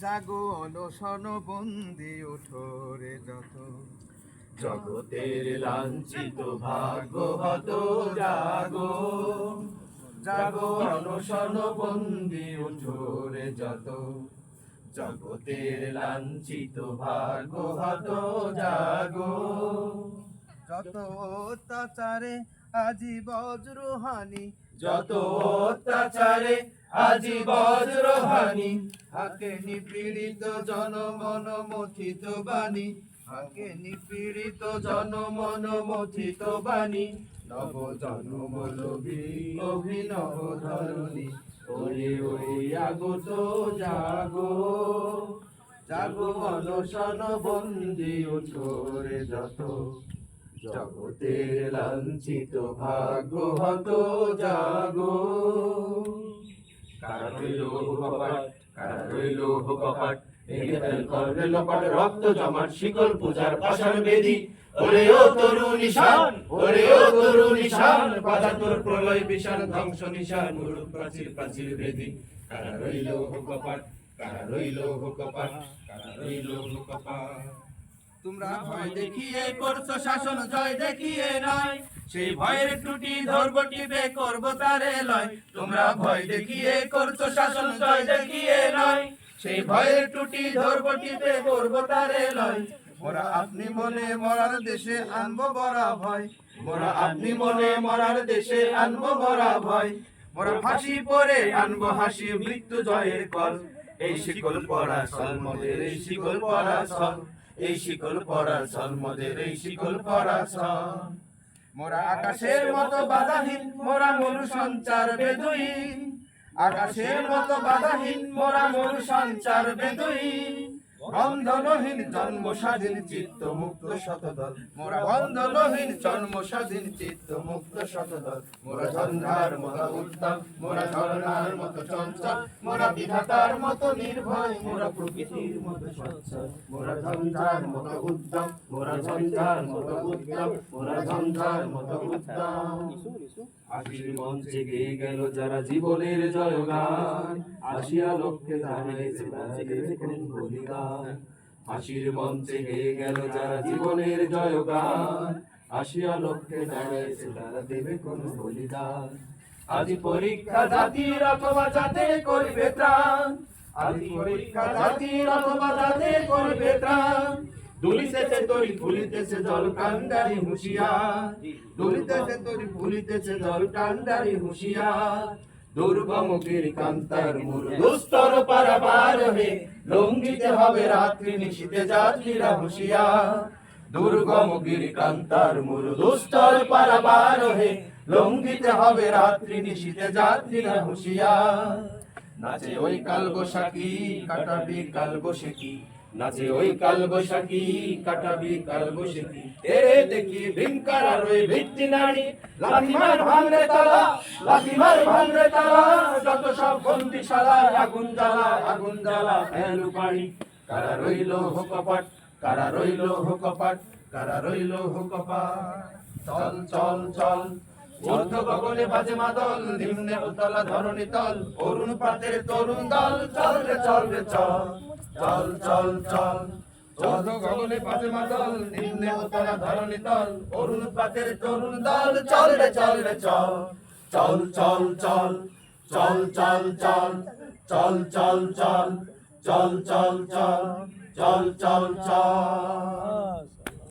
জাগো অনশন বন্দি উঠো রে যত, জগতের লাঞ্ছিত ভাগ্য হত জাগো, জাগো অনশন বন্দি উঠো রে যত, জগতের লাঞ্ছিত ভাগ্য হত জাগো। যত অত্যাচারে আজি বজ্রহানি, যত অত্যাচারে আজি বজ্রহানি, হাকে নিপীড়িত জনমন মথিত বাণী, হাকে নিপীড়িত জনমন মথিত বাণী, নব জন্ম লোভী অভিনব ধরণী, ওরে ওই আগত জাগো, জাগো অনশন বন্দি উঠো রে যত, জগতের লাঞ্ছিত ভাগ্য হত জাগো। কারা রইল কপাট, কারা রইল কপাট, ভেঙে ফেল করবে লোপাট, রক্ত জমাট শিকল পূজার পাষাণ বেদী, ওরে ও তরু নিশান, ওরে ও তরু নিশান, বাধা তোর প্রলয় বিশান, ধ্বংস নিশান, মুরুখ প্রাচীর প্রাচীর বেদী। কারা রইল কপাট, কারা রইল কপাট, কারা রইল কপাট। তোমরা ভয় দেখিয়ে করছো শাসন, জয় দেখিয়ে নয়, সেই ভয়ের টুটি ধরবো টিপে করবো তারে লয়। তোমরা ভয় দেখিয়ে করছো শাসন, জয় দেখিয়ে নয়, সেই ভয়ের টুটি ধরবো টিপে করবো তারে লয়। মোরা আপনি মনে মরার দেশে আনবো বড়া ভয়, মোরা আপনি মনে মরার দেশে আনবো মরা ভয়, মোরা ফাঁসি পরে আনবো হাসি মৃত্যু জয়ের কল। এই শিকল পরা ছল মোদের, এই শিকল পরা ছল, এই শিকল পরা ছল মোদের, এই শিকল পরা ছল। মোরা আকাশের মতো বাধাহীন, মোরা মরু সঞ্চার বেদুইন, আকাশের মতো বাধাহীন, মোরা মরু সঞ্চার বেদুইন। বন্ধনহীন জন্ম স্বাধীন চিত্ত মুক্ত শতদল, মোরা বন্ধনহীন জন্ম স্বাধীন চিত্ত মুক্ত শতদল। মোরা ঝঞ্ঝার মতো উদ্যম, মোরা ঝরনার মতো চঞ্চল, মোরা বিধাতার মতো নির্ভয়, মোরা প্রকৃতির মতো সচ্ছল। মোরা ঝঞ্ঝার মতো উদ্যম, মোরা ঝঞ্ঝার মতো উদ্যম, মোরা ঝঞ্ঝার মতো উদ্যম। আশির মঞ্চে গেয়ে গেল যারা জীবনের জয়গান, আসিয়া লক্ষ্যে জানিয়েছে তারা দেবেন বলিদান। আশির মঞ্চে গেয়ে গেল যারা জীবনের জয়গান, আসিয়া লক্ষ্যে জানিয়েছে তারা দেবে কোন বলিদান। আজি পরীক্ষা জাতির অথবা জাতে করবে ত্রাণ, আজি পরীক্ষা জাতির অথবা জাতে করবে ত্রাণ। দুলিতেছে তরি ফুলিতেছে জল কান্ডারি হুঁশিয়ার, দুলিতেছে তরি ফুলিতেছে জল কান্ডারি হুঁশিয়ার। দুর্গম কান্তার মূল দুস্তর পারাবার হে, লঙ্ঘিতে হবে রাত্রি নিশীতে যাত্রীরা হুঁশিয়ার। দুর্গম কান্তার মূল দুস্তর পারাবার হে, লঙ্ঘিতে হবে রাত্রি নিশীতে যাত্রীরা হুঁশিয়ার। নাচে ওই কাল বৈশাখী কাটাবি কাল বৈশাখী, নাচে ওই কাল বৈশাখী কাটাবি কাল বৈশাখী। এরে দেখি ভিমকার আর ওই ভিত্তি নারী, লাথিমার ভাঙরে তালা, লাথিমার ভাঙরে তালা, যত সব বন্দিশালা আগুন জ্বালা, আগুন জ্বালা ফেলু পাড়ি। কারা রইল কপাট, কারা রইল কপাট, কারা রইল কপাট। চল চল চল মধ্য গগনে বাজে মাদল, নিম্নে উতলা ধরণী তল, অরুণ পাতের তরুণ দল। চল রে চল রে চল, চল চল চল, মধ্য গগনে বাজে মাদল, নিম্নে উতলা ধরণী তল, অরুণ পাতের তরুণ দল। চল রে চল রে চল, চল চল চল, চল চল চল, চল চল চল, চল চল চল, চল চল চল।